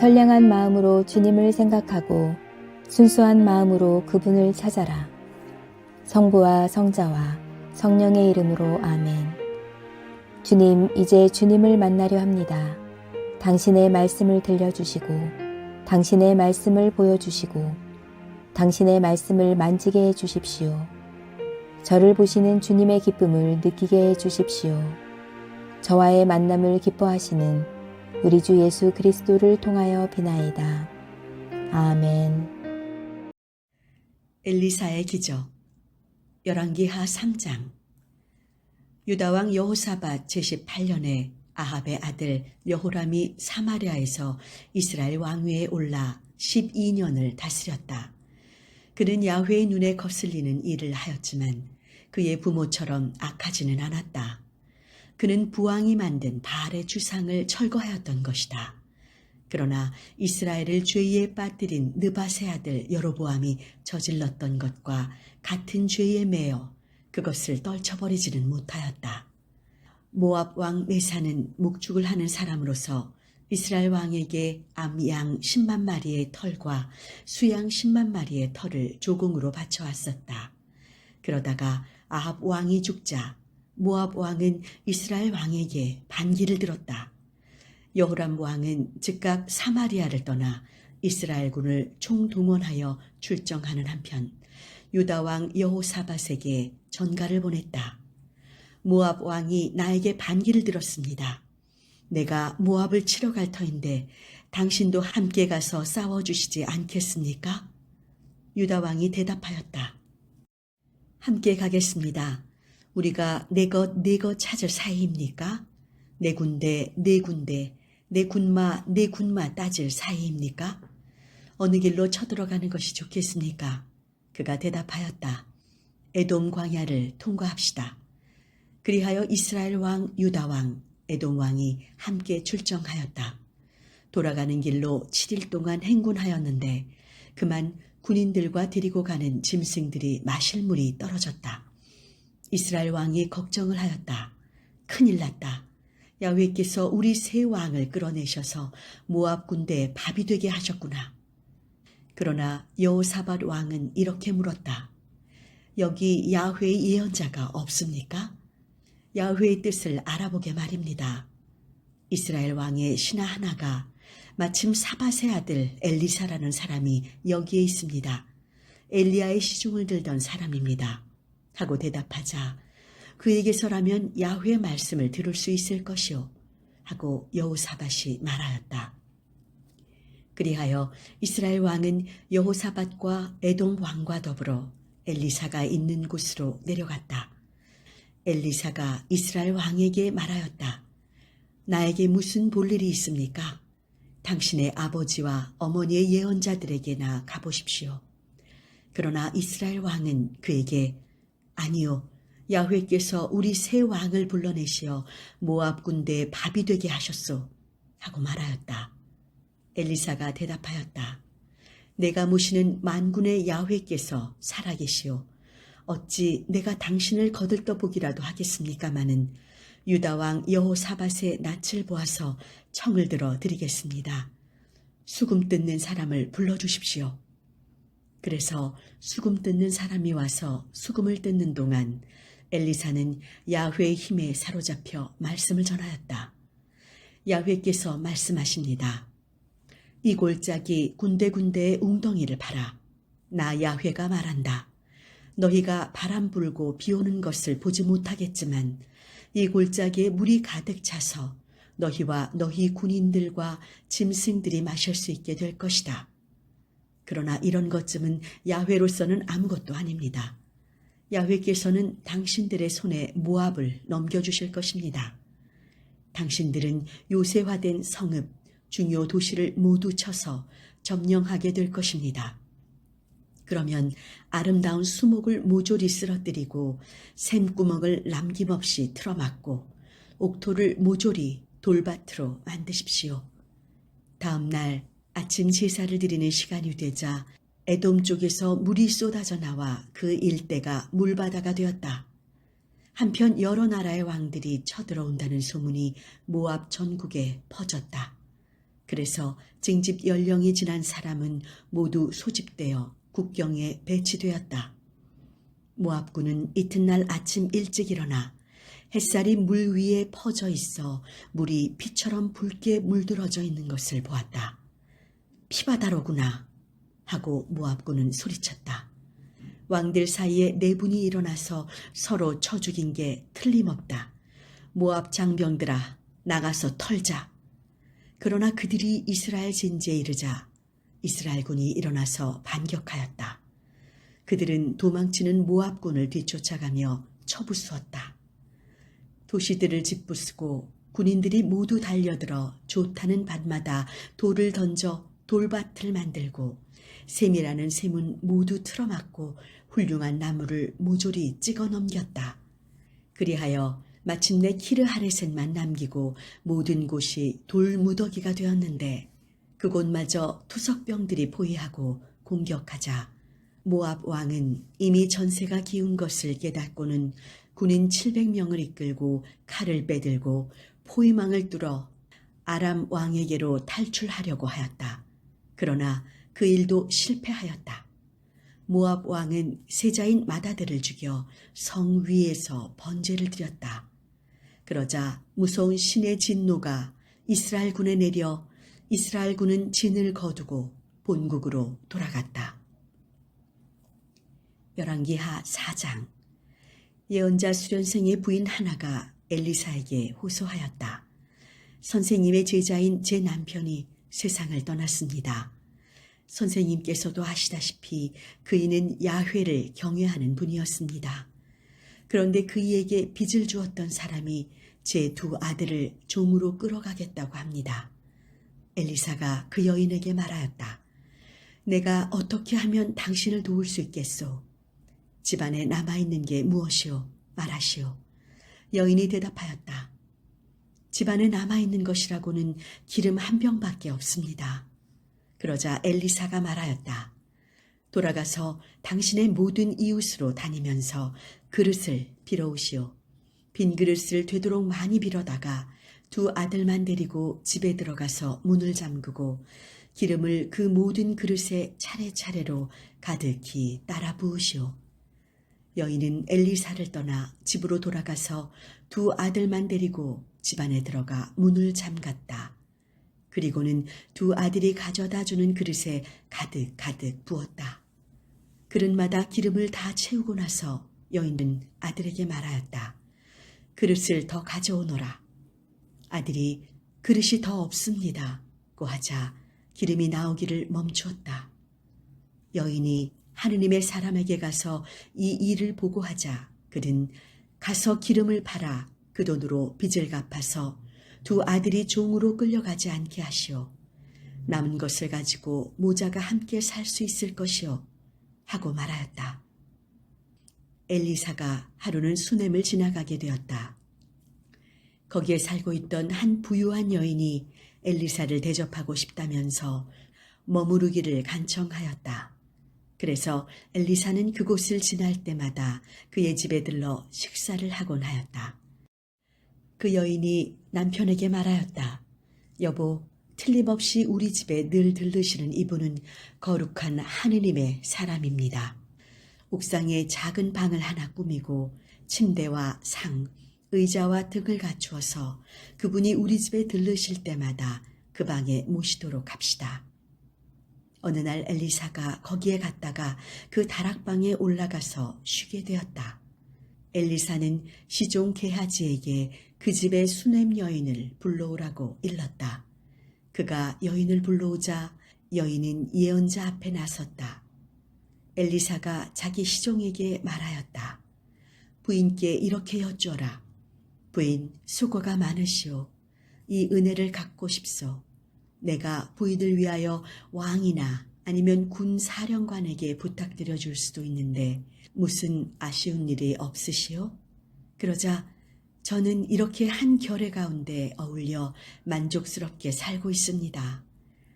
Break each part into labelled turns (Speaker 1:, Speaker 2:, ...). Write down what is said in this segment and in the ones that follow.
Speaker 1: 선량한 마음으로 주님을 생각하고 순수한 마음으로 그분을 찾아라. 성부와 성자와 성령의 이름으로 아멘. 주님, 이제 주님을 만나려 합니다. 당신의 말씀을 들려주시고 당신의 말씀을 보여주시고 당신의 말씀을 만지게 해주십시오. 저를 보시는 주님의 기쁨을 느끼게 해주십시오. 저와의 만남을 기뻐하시는 우리 주 예수 그리스도를 통하여 비나이다. 아멘.
Speaker 2: 엘리사의 기적. 열왕기하 3장. 유다왕 여호사밧 제18년에 아합의 아들 여호람이 사마리아에서 이스라엘 왕위에 올라 12년을 다스렸다. 그는 야훼의 눈에 거슬리는 일을 하였지만 그의 부모처럼 악하지는 않았다. 그는 부왕이 만든 바알의 주상을 철거하였던 것이다. 그러나 이스라엘을 죄에 빠뜨린 느밧의 아들 여로보암이 저질렀던 것과 같은 죄에 매여 그것을 떨쳐버리지는 못하였다. 모압 왕 메사는 목축을 하는 사람으로서 이스라엘 왕에게 암양 10만 마리의 털과 수양 10만 마리의 털을 조공으로 바쳐왔었다. 그러다가 아합 왕이 죽자 모압 왕은 이스라엘 왕에게 반기를 들었다. 여호람 왕은 즉각 사마리아를 떠나 이스라엘군을 총동원하여 출정하는 한편 유다 왕 여호사밧에게 전가를 보냈다. 모압 왕이 나에게 반기를 들었습니다. 내가 모압을 치러 갈 터인데 당신도 함께 가서 싸워주시지 않겠습니까? 유다 왕이 대답하였다. 함께 가겠습니다. 우리가 내 것 찾을 사이입니까? 내 군대, 내 군마 따질 사이입니까? 어느 길로 쳐들어가는 것이 좋겠습니까? 그가 대답하였다. 에돔 광야를 통과합시다. 그리하여 이스라엘 왕, 유다 왕, 에돔 왕이 함께 출정하였다. 돌아가는 길로 7일 동안 행군하였는데 그만 군인들과 데리고 가는 짐승들이 마실 물이 떨어졌다. 이스라엘 왕이 걱정을 하였다. 큰일 났다. 야훼께서 우리 세 왕을 끌어내셔서 모압 군대의 밥이 되게 하셨구나. 그러나 여호사밧 왕은 이렇게 물었다. 여기 야훼의 예언자가 없습니까? 야훼의 뜻을 알아보게 말입니다. 이스라엘 왕의 신하 하나가 마침 사밧의 아들 엘리사라는 사람이 여기에 있습니다. 엘리야의 시중을 들던 사람입니다. 하고 대답하자 그에게서라면 야훼의 말씀을 들을 수 있을 것이요. 하고 여호사밧이 말하였다. 그리하여 이스라엘 왕은 여호사밧과 에돔 왕과 더불어 엘리사가 있는 곳으로 내려갔다. 엘리사가 이스라엘 왕에게 말하였다. 나에게 무슨 볼일이 있습니까? 당신의 아버지와 어머니의 예언자들에게나 가보십시오. 그러나 이스라엘 왕은 그에게 아니요, 야훼께서 우리 세 왕을 불러내시어 모압 군대의 밥이 되게 하셨소. 하고 말하였다. 엘리사가 대답하였다. 내가 모시는 만군의 야훼께서 살아계시오. 어찌 내가 당신을 거들떠보기라도 하겠습니까마는 유다 왕 여호사밧의 낯을 보아서 청을 들어 드리겠습니다. 수금 뜯는 사람을 불러주십시오. 그래서 수금 뜯는 사람이 와서 수금을 뜯는 동안 엘리사는 야훼의 힘에 사로잡혀 말씀을 전하였다. 야훼께서 말씀하십니다. 이 골짜기 군데군데의 웅덩이를 봐라. 나 야훼가 말한다. 너희가 바람 불고 비 오는 것을 보지 못하겠지만 이 골짜기에 물이 가득 차서 너희와 너희 군인들과 짐승들이 마실 수 있게 될 것이다. 그러나 이런 것쯤은 야훼로서는 아무것도 아닙니다. 야훼께서는 당신들의 손에 모압을 넘겨주실 것입니다. 당신들은 요새화된 성읍, 중요 도시를 모두 쳐서 점령하게 될 것입니다. 그러면 아름다운 수목을 모조리 쓰러뜨리고 샘구멍을 남김없이 틀어막고 옥토를 모조리 돌밭으로 만드십시오. 다음 날 아침 제사를 드리는 시간이 되자 에돔 쪽에서 물이 쏟아져 나와 그 일대가 물바다가 되었다. 한편 여러 나라의 왕들이 쳐들어온다는 소문이 모압 전국에 퍼졌다. 그래서 징집 연령이 지난 사람은 모두 소집되어 국경에 배치되었다. 모압군은 이튿날 아침 일찍 일어나 햇살이 물 위에 퍼져 있어 물이 피처럼 붉게 물들어져 있는 것을 보았다. 피바다로구나 하고 모압군은 소리쳤다. 왕들 사이에 네 분이 일어나서 서로 쳐 죽인 게 틀림없다. 모압 장병들아, 나가서 털자. 그러나 그들이 이스라엘 진지에 이르자 이스라엘군이 일어나서 반격하였다. 그들은 도망치는 모압군을 뒤쫓아가며 쳐부수었다. 도시들을 짓부수고 군인들이 모두 달려들어 좋다는 밭마다 돌을 던져 돌밭을 만들고 셈이라는 셈은 모두 틀어막고 훌륭한 나무를 모조리 찍어 넘겼다. 그리하여 마침내 키르하레셋만 남기고 모든 곳이 돌무더기가 되었는데 그곳마저 투석병들이 포위하고 공격하자 모압 왕은 이미 전세가 기운 것을 깨닫고는 군인 700명을 이끌고 칼을 빼들고 포위망을 뚫어 아람 왕에게로 탈출하려고 하였다. 그러나 그 일도 실패하였다. 모압 왕은 세자인 마다들을 죽여 성 위에서 번제를 드렸다. 그러자 무서운 신의 진노가 이스라엘 군에 내려 이스라엘 군은 진을 거두고 본국으로 돌아갔다. 열왕기하 4장. 예언자 수련생의 부인 하나가 엘리사에게 호소하였다. 선생님의 제자인 제 남편이 세상을 떠났습니다. 선생님께서도 아시다시피 그이는 야훼를 경외하는 분이었습니다. 그런데 그이에게 빚을 주었던 사람이 제 두 아들을 종으로 끌어가겠다고 합니다. 엘리사가 그 여인에게 말하였다. 내가 어떻게 하면 당신을 도울 수 있겠소? 집안에 남아있는 게 무엇이오? 말하시오. 여인이 대답하였다. 집안에 남아있는 것이라고는 기름 한 병밖에 없습니다. 그러자 엘리사가 말하였다. 돌아가서 당신의 모든 이웃으로 다니면서 그릇을 빌어오시오. 빈 그릇을 되도록 많이 빌어다가 두 아들만 데리고 집에 들어가서 문을 잠그고 기름을 그 모든 그릇에 차례차례로 가득히 따라 부으시오. 여인은 엘리사를 떠나 집으로 돌아가서 두 아들만 데리고 집안에 들어가 문을 잠갔다. 그리고는 두 아들이 가져다 주는 그릇에 가득 부었다. 그릇마다 기름을 다 채우고 나서 여인은 아들에게 말하였다. 그릇을 더 가져오너라. 아들이 그릇이 더 없습니다. 고 하자 기름이 나오기를 멈추었다. 여인이 하느님의 사람에게 가서 이 일을 보고하자 그는 가서 기름을 팔아 그 돈으로 빚을 갚아서 두 아들이 종으로 끌려가지 않게 하시오. 남은 것을 가지고 모자가 함께 살 수 있을 것이오. 하고 말하였다. 엘리사가 하루는 수넴을 지나가게 되었다. 거기에 살고 있던 한 부유한 여인이 엘리사를 대접하고 싶다면서 머무르기를 간청하였다. 그래서 엘리사는 그곳을 지날 때마다 그의 집에 들러 식사를 하곤 하였다. 그 여인이 남편에게 말하였다. 여보, 틀림없이 우리 집에 늘 들르시는 이분은 거룩한 하느님의 사람입니다. 옥상에 작은 방을 하나 꾸미고 침대와 상, 의자와 등을 갖추어서 그분이 우리 집에 들르실 때마다 그 방에 모시도록 합시다. 어느 날 엘리사가 거기에 갔다가 그 다락방에 올라가서 쉬게 되었다. 엘리사는 시종 게하지에게 그 집의 수넴 여인을 불러오라고 일렀다. 그가 여인을 불러오자 여인은 예언자 앞에 나섰다. 엘리사가 자기 시종에게 말하였다. 부인께 이렇게 여쭈어라. 부인, 수고가 많으시오. 이 은혜를 갖고 싶소. 내가 부인을 위하여 왕이나 아니면 군 사령관에게 부탁드려 줄 수도 있는데 무슨 아쉬운 일이 없으시오? 그러자 저는 이렇게 한 결의 가운데 어울려 만족스럽게 살고 있습니다.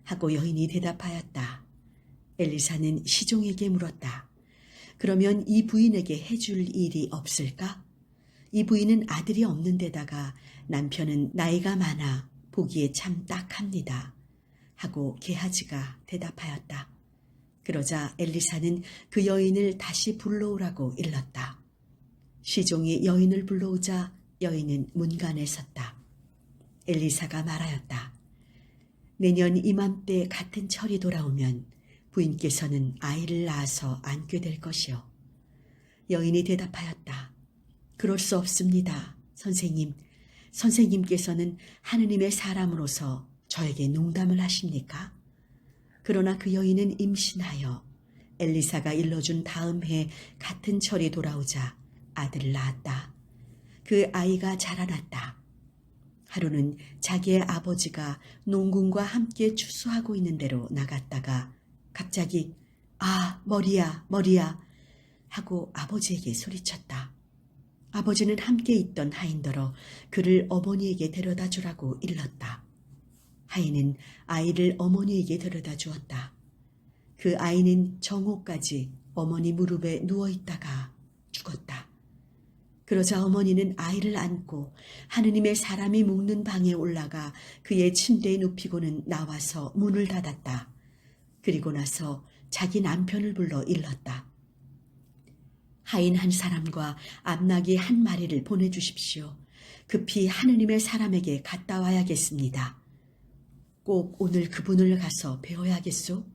Speaker 2: 하고 여인이 대답하였다. 엘리사는 시종에게 물었다. 그러면 이 부인에게 해줄 일이 없을까? 이 부인은 아들이 없는 데다가 남편은 나이가 많아 보기에 참 딱합니다. 하고 게하지가 대답하였다. 그러자 엘리사는 그 여인을 다시 불러오라고 일렀다. 시종이 여인을 불러오자 여인은 문간에 섰다. 엘리사가 말하였다. 내년 이맘때 같은 철이 돌아오면 부인께서는 아이를 낳아서 안게 될 것이요. 여인이 대답하였다. 그럴 수 없습니다. 선생님, 선생님께서는 하느님의 사람으로서 저에게 농담을 하십니까? 그러나 그 여인은 임신하여 엘리사가 일러준 다음 해 같은 철이 돌아오자 아들을 낳았다. 그 아이가 자라났다. 하루는 자기의 아버지가 농군과 함께 추수하고 있는 데로 나갔다가 갑자기 아, 머리야, 머리야 하고 아버지에게 소리쳤다. 아버지는 함께 있던 하인더러 그를 어머니에게 데려다 주라고 일렀다. 하인은 아이를 어머니에게 데려다 주었다. 그 아이는 정오까지 어머니 무릎에 누워있다가 죽었다. 그러자 어머니는 아이를 안고 하느님의 사람이 묵는 방에 올라가 그의 침대에 눕히고는 나와서 문을 닫았다. 그리고 나서 자기 남편을 불러 일렀다. 하인 한 사람과 암나귀 한 마리를 보내주십시오. 급히 하느님의 사람에게 갔다 와야겠습니다. 꼭 오늘 그분을 가서 배워야겠소?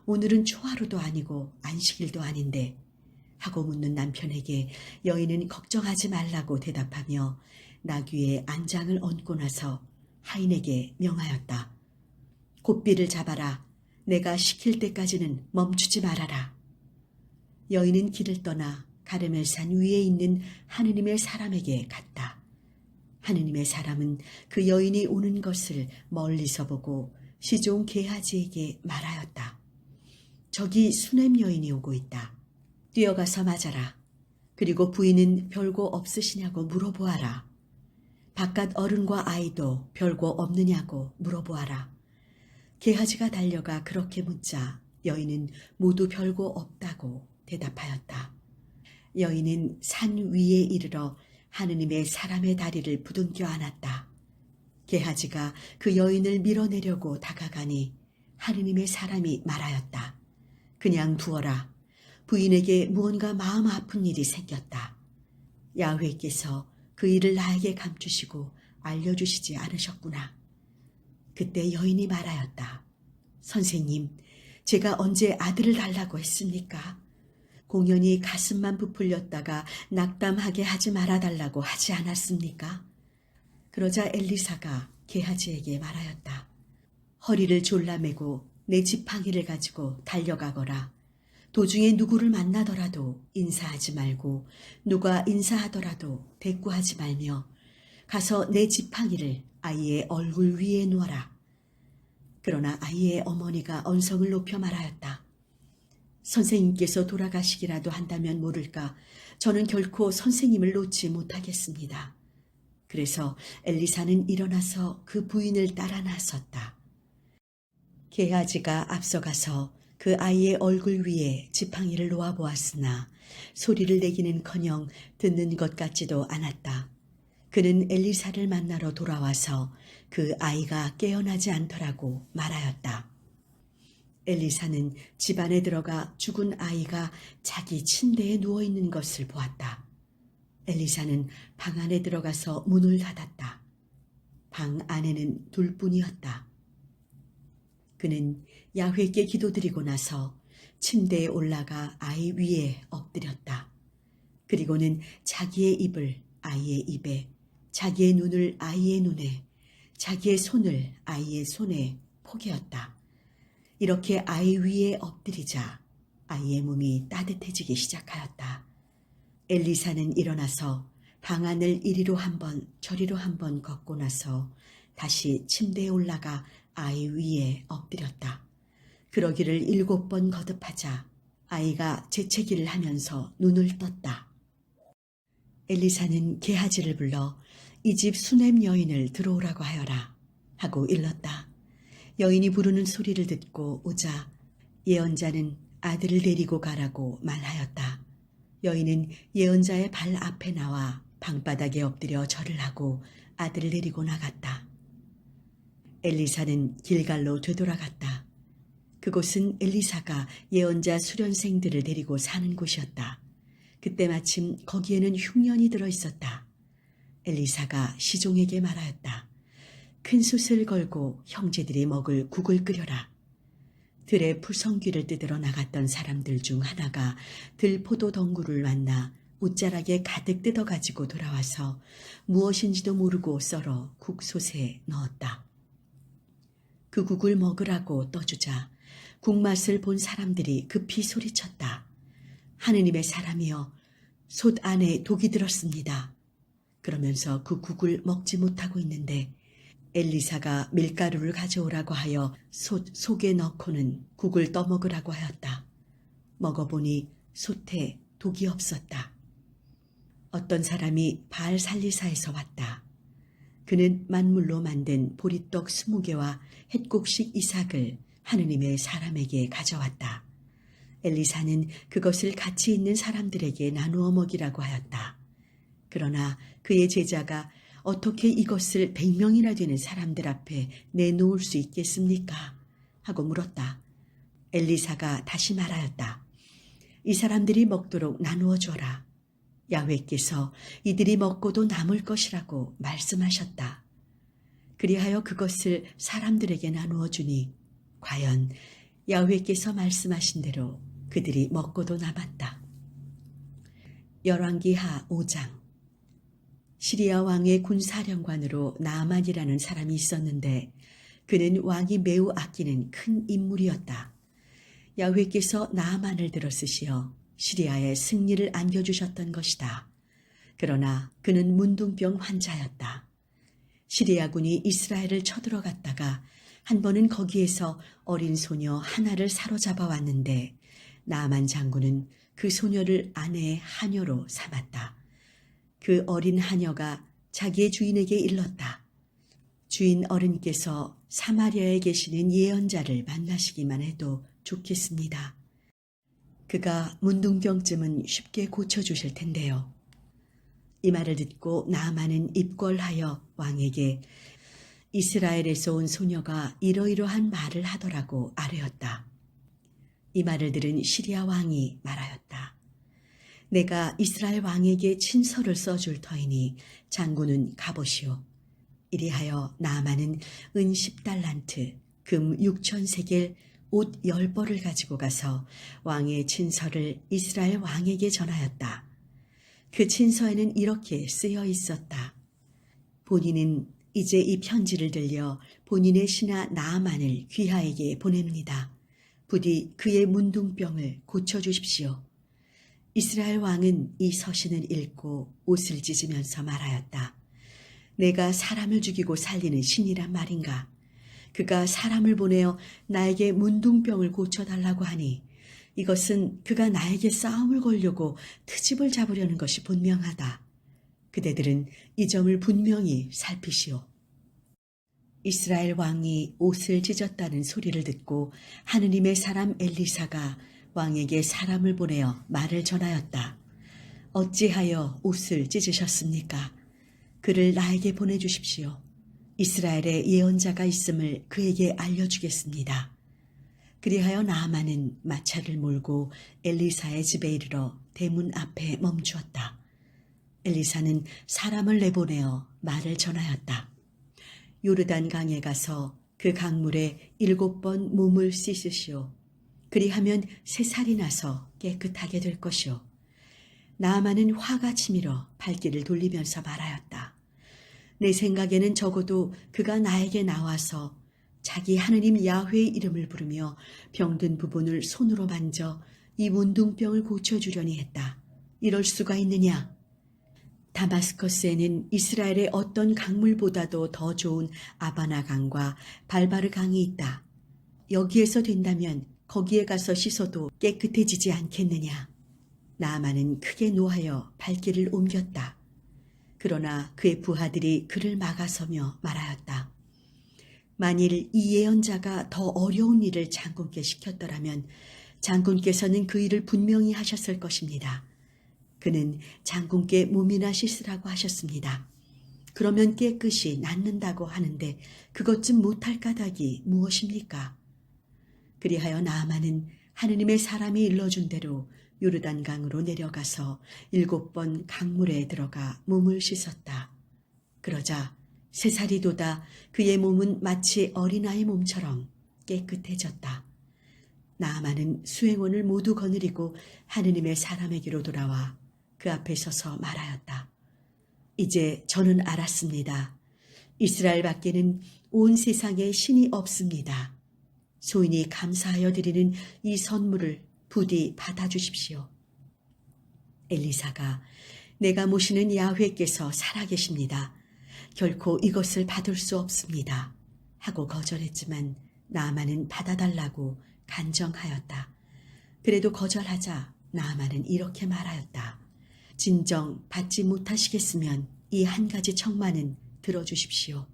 Speaker 2: 오늘은 초하루도 아니고 안식일도 아닌데 하고 묻는 남편에게 여인은 걱정하지 말라고 대답하며 나귀의 안장을 얹고 나서 하인에게 명하였다. 곶비를 잡아라. 내가 시킬 때까지는 멈추지 말아라. 여인은 길을 떠나 가르멜산 위에 있는 하느님의 사람에게 갔다. 하느님의 사람은 그 여인이 오는 것을 멀리서 보고 시종 게하지에게 말하였다. 저기 수넴 여인이 오고 있다. 뛰어가서 맞아라. 그리고 부인은 별거 없으시냐고 물어보아라. 바깥 어른과 아이도 별거 없느냐고 물어보아라. 게하지가 달려가 그렇게 묻자 여인은 모두 별거 없다고 대답하였다. 여인은 산 위에 이르러 하느님의 사람의 다리를 부둥켜 안았다. 게하지가 그 여인을 밀어내려고 다가가니 하느님의 사람이 말하였다. 그냥 두어라. 부인에게 무언가 마음 아픈 일이 생겼다. 야훼께서 그 일을 나에게 감추시고 알려주시지 않으셨구나. 그때 여인이 말하였다. 선생님, 제가 언제 아들을 달라고 했습니까? 공연히 가슴만 부풀렸다가 낙담하게 하지 말아달라고 하지 않았습니까? 그러자 엘리사가 게하지에게 말하였다. 허리를 졸라매고 내 지팡이를 가지고 달려가거라. 도중에 누구를 만나더라도 인사하지 말고 누가 인사하더라도 대꾸하지 말며 가서 내 지팡이를 아이의 얼굴 위에 놓아라. 그러나 아이의 어머니가 언성을 높여 말하였다. 선생님께서 돌아가시기라도 한다면 모를까 저는 결코 선생님을 놓지 못하겠습니다. 그래서 엘리사는 일어나서 그 부인을 따라 나섰다. 게하지가 앞서가서 그 아이의 얼굴 위에 지팡이를 놓아보았으나 소리를 내기는커녕 듣는 것 같지도 않았다. 그는 엘리사를 만나러 돌아와서 그 아이가 깨어나지 않더라고 말하였다. 엘리사는 집 안에 들어가 죽은 아이가 자기 침대에 누워있는 것을 보았다. 엘리사는 방 안에 들어가서 문을 닫았다. 방 안에는 둘뿐이었다. 그는 야훼께 기도드리고 나서 침대에 올라가 아이 위에 엎드렸다. 그리고는 자기의 입을 아이의 입에, 자기의 눈을 아이의 눈에, 자기의 손을 아이의 손에 포개었다. 이렇게 아이 위에 엎드리자 아이의 몸이 따뜻해지기 시작하였다. 엘리사는 일어나서 방 안을 이리로 한번 저리로 한번 걷고 나서 다시 침대에 올라가 아이 위에 엎드렸다. 그러기를 7번 거듭하자 아이가 재채기를 하면서 눈을 떴다. 엘리사는 게하지를 불러 이 집 수넴 여인을 들어오라고 하여라 하고 일렀다. 여인이 부르는 소리를 듣고 오자 예언자는 아들을 데리고 가라고 말하였다. 여인은 예언자의 발 앞에 나와 방바닥에 엎드려 절을 하고 아들을 데리고 나갔다. 엘리사는 길갈로 되돌아갔다. 그곳은 엘리사가 예언자 수련생들을 데리고 사는 곳이었다. 그때 마침 거기에는 흉년이 들어 있었다. 엘리사가 시종에게 말하였다. 큰 숯을 걸고 형제들이 먹을 국을 끓여라. 들에 풀성귀를 뜯으러 나갔던 사람들 중 하나가 들포도 덩굴을 만나 옷자락에 가득 뜯어가지고 돌아와서 무엇인지도 모르고 썰어 국솥에 넣었다. 그 국을 먹으라고 떠주자 국맛을 본 사람들이 급히 소리쳤다. 하느님의 사람이여, 솥 안에 독이 들었습니다. 그러면서 그 국을 먹지 못하고 있는데 엘리사가 밀가루를 가져오라고 하여 솥 속에 넣고는 국을 떠먹으라고 하였다. 먹어보니 솥에 독이 없었다. 어떤 사람이 바알 살리사에서 왔다. 그는 만물로 만든 보리떡 20개와 햇곡식 이삭을 하느님의 사람에게 가져왔다. 엘리사는 그것을 같이 있는 사람들에게 나누어 먹이라고 하였다. 그러나 그의 제자가 어떻게 이것을 100명이나 되는 사람들 앞에 내놓을 수 있겠습니까? 하고 물었다. 엘리사가 다시 말하였다. 이 사람들이 먹도록 나누어 줘라. 야훼께서 이들이 먹고도 남을 것이라고 말씀하셨다. 그리하여 그것을 사람들에게 나누어 주니 과연 야훼께서 말씀하신 대로 그들이 먹고도 남았다. 열왕기하 5장. 시리아 왕의 군사령관으로 나아만이라는 사람이 있었는데 그는 왕이 매우 아끼는 큰 인물이었다. 야훼께서 나아만을 들어 쓰시어 시리아의 승리를 안겨주셨던 것이다. 그러나 그는 문둥병 환자였다. 시리아군이 이스라엘을 쳐들어갔다가 한 번은 거기에서 어린 소녀 하나를 사로잡아 왔는데 나아만 장군은 그 소녀를 아내의 하녀로 삼았다. 그 어린 하녀가 자기의 주인에게 일렀다. 주인 어른께서 사마리아에 계시는 예언자를 만나시기만 해도 좋겠습니다. 그가 문둥병쯤은 쉽게 고쳐주실 텐데요. 이 말을 듣고 나아만은 입궐하여 왕에게 이스라엘에서 온 소녀가 이러이러한 말을 하더라고 아뢰었다. 이 말을 들은 시리아 왕이 말하였다. 내가 이스라엘 왕에게 친서를 써줄 터이니 장군은 가보시오. 이리하여 나아만은 은 10달란트, 금 6,000세겔, 옷 10벌을 가지고 가서 왕의 친서를 이스라엘 왕에게 전하였다. 그 친서에는 이렇게 쓰여 있었다. 본인은 이제 이 편지를 들려 본인의 신하 나아만을 귀하에게 보냅니다. 부디 그의 문둥병을 고쳐주십시오. 이스라엘 왕은 이 서신을 읽고 옷을 찢으면서 말하였다. 내가 사람을 죽이고 살리는 신이란 말인가? 그가 사람을 보내어 나에게 문둥병을 고쳐달라고 하니 이것은 그가 나에게 싸움을 걸려고 트집을 잡으려는 것이 분명하다. 그대들은 이 점을 분명히 살피시오. 이스라엘 왕이 옷을 찢었다는 소리를 듣고 하느님의 사람 엘리사가 왕에게 사람을 보내어 말을 전하였다. 어찌하여 옷을 찢으셨습니까? 그를 나에게 보내주십시오. 이스라엘에 예언자가 있음을 그에게 알려주겠습니다. 그리하여 나아만은 마차를 몰고 엘리사의 집에 이르러 대문 앞에 멈추었다. 엘리사는 사람을 내보내어 말을 전하였다. 요르단 강에 가서 그 강물에 7번 몸을 씻으시오. 그리하면 새살이 나서 깨끗하게 될 것이오. 나아만은 화가 치밀어 발길을 돌리면서 말하였다. 내 생각에는 적어도 그가 나에게 나와서 자기 하느님 야훼의 이름을 부르며 병든 부분을 손으로 만져 이 문둥병을 고쳐주려니 했다. 이럴 수가 있느냐? 다마스커스에는 이스라엘의 어떤 강물보다도 더 좋은 아바나 강과 발바르 강이 있다. 여기에서 된다면 거기에 가서 씻어도 깨끗해지지 않겠느냐? 나아만은 크게 노하여 발길을 옮겼다. 그러나 그의 부하들이 그를 막아서며 말하였다. 만일 이 예언자가 더 어려운 일을 장군께 시켰더라면 장군께서는 그 일을 분명히 하셨을 것입니다. 그는 장군께 몸이나 씻으라고 하셨습니다. 그러면 깨끗이 낫는다고 하는데 그것 좀 못할 까닭이 무엇입니까? 그리하여 나아만은 하느님의 사람이 일러준 대로 요르단강으로 내려가서 7번 강물에 들어가 몸을 씻었다. 그러자 3살이 돋아 그의 몸은 마치 어린아이 몸처럼 깨끗해졌다. 나아만은 수행원을 모두 거느리고 하느님의 사람에게로 돌아와 그 앞에 서서 말하였다. 이제 저는 알았습니다. 이스라엘 밖에는 온 세상에 신이 없습니다. 소인이 감사하여 드리는 이 선물을 부디 받아주십시오. 엘리사가 내가 모시는 야훼께서 살아계십니다. 결코 이것을 받을 수 없습니다. 하고 거절했지만 나아만은 받아달라고 간정하였다. 그래도 거절하자 나아만은 이렇게 말하였다. 진정 받지 못하시겠으면 이 한 가지 청만은 들어주십시오.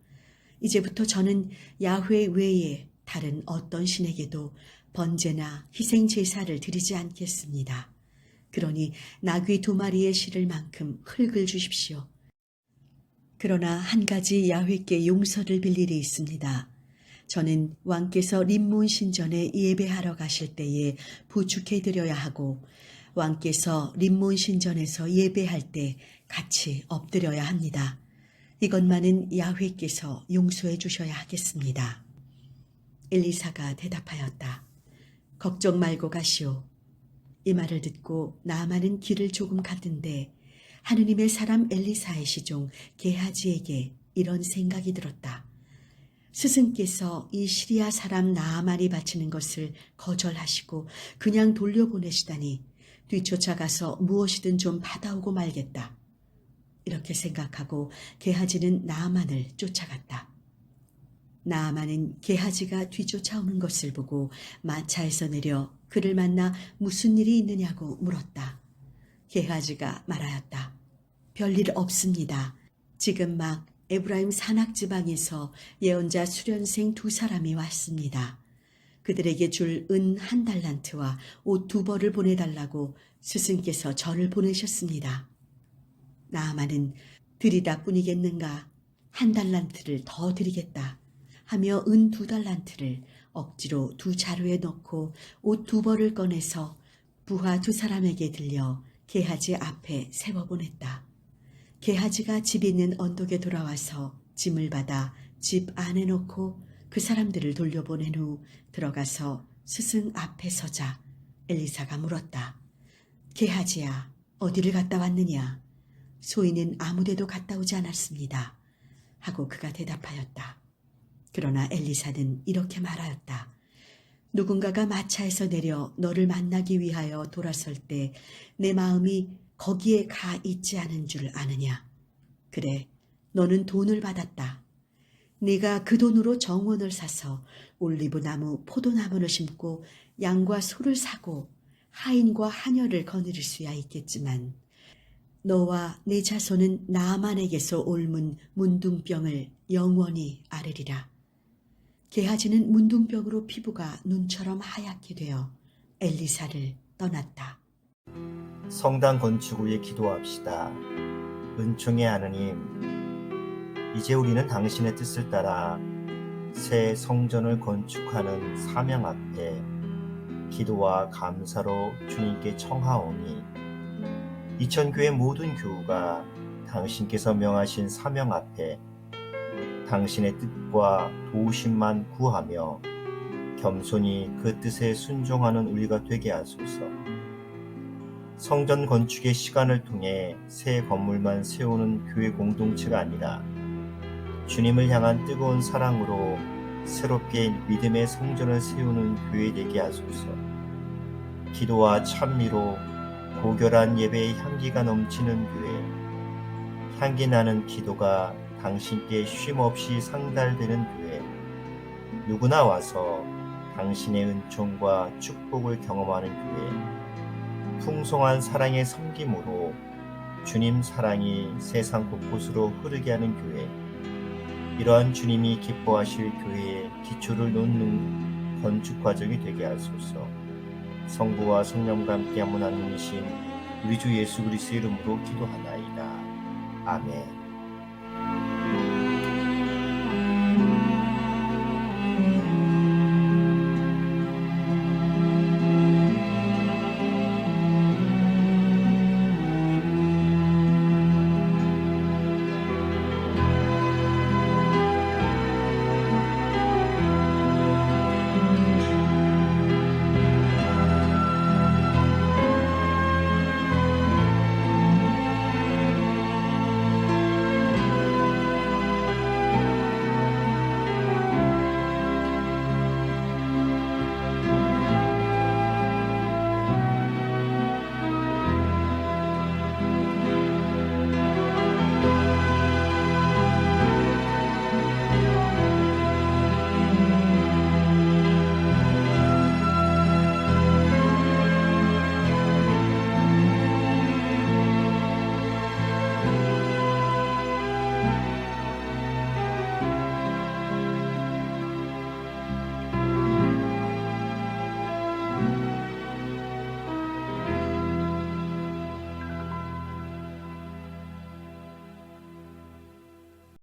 Speaker 2: 이제부터 저는 야훼 외에 다른 어떤 신에게도 번제나 희생 제사를 드리지 않겠습니다. 그러니 나귀 2마리의 실을 만큼 흙을 주십시오. 그러나 한 가지 야훼께 용서를 빌 일이 있습니다. 저는 왕께서 림몬 신전에 예배하러 가실 때에 부축해 드려야 하고 왕께서 림몬 신전에서 예배할 때 같이 엎드려야 합니다. 이것만은 야훼께서 용서해 주셔야 하겠습니다. 엘리사가 대답하였다. 걱정 말고 가시오. 이 말을 듣고 나아만은 길을 조금 갔는데 하느님의 사람 엘리사의 시종 게하지에게 이런 생각이 들었다. 스승께서 이 시리아 사람 나아만이 바치는 것을 거절하시고 그냥 돌려보내시다니 뒤쫓아가서 무엇이든 좀 받아오고 말겠다. 이렇게 생각하고 게하지는 나아만을 쫓아갔다. 나아만은 게하지가 뒤쫓아오는 것을 보고 마차에서 내려 그를 만나 무슨 일이 있느냐고 물었다. 게하지가 말하였다. 별일 없습니다. 지금 막 에브라임 산악지방에서 예언자 수련생 2사람이 왔습니다. 그들에게 줄 은 1달란트와 옷 2벌을 보내달라고 스승께서 저를 보내셨습니다. 나아만은 드리다 뿐이겠는가 1달란트를 더 드리겠다 하며 은 2달란트를 억지로 2자루에 넣고 옷 2벌을 꺼내서 부하 2사람에게 들려 게하지 앞에 세워보냈다. 게하지가 집 있는 언덕에 돌아와서 짐을 받아 집 안에 넣고 그 사람들을 돌려보낸 후 들어가서 스승 앞에 서자 엘리사가 물었다. 게하지야, 어디를 갔다 왔느냐? 소인은 아무데도 갔다 오지 않았습니다. 하고 그가 대답하였다. 그러나 엘리사는 이렇게 말하였다. 누군가가 마차에서 내려 너를 만나기 위하여 돌아설 때 내 마음이 거기에 가 있지 않은 줄 아느냐? 그래, 너는 돈을 받았다. 네가 그 돈으로 정원을 사서 올리브나무, 포도나무를 심고 양과 소를 사고 하인과 하녀를 거느릴 수야 있겠지만 너와 네 자손은 나아만에게서 옮은 문둥병을 영원히 앓으리라. 게하지는 문둥병으로 피부가 눈처럼 하얗게 되어 엘리사를 떠났다.
Speaker 3: 성당 건축을 위해 기도합시다. 은총의 하느님, 이제 우리는 당신의 뜻을 따라 새 성전을 건축하는 사명 앞에 기도와 감사로 주님께 청하오니 이천교회 모든 교우가 당신께서 명하신 사명 앞에 당신의 뜻과 도우심만 구하며 겸손히 그 뜻에 순종하는 우리가 되게 하소서. 성전 건축의 시간을 통해 새 건물만 세우는 교회 공동체가 아니라 주님을 향한 뜨거운 사랑으로 새롭게 믿음의 성전을 세우는 교회 되게 하소서. 기도와 찬미로 고결한 예배의 향기가 넘치는 교회, 향기 나는 기도가 당신께 쉼없이 상달되는 교회, 누구나 와서 당신의 은총과 축복을 경험하는 교회, 풍성한 사랑의 섬김으로 주님 사랑이 세상 곳곳으로 흐르게 하는 교회, 이러한 주님이 기뻐하실 교회의 기초를 놓는 건축 과정이 되게 하소서. 성부와 성령과 함께 한 하나님이신 우리 주 예수 그리스도의 이름으로 기도하나이다. 아멘.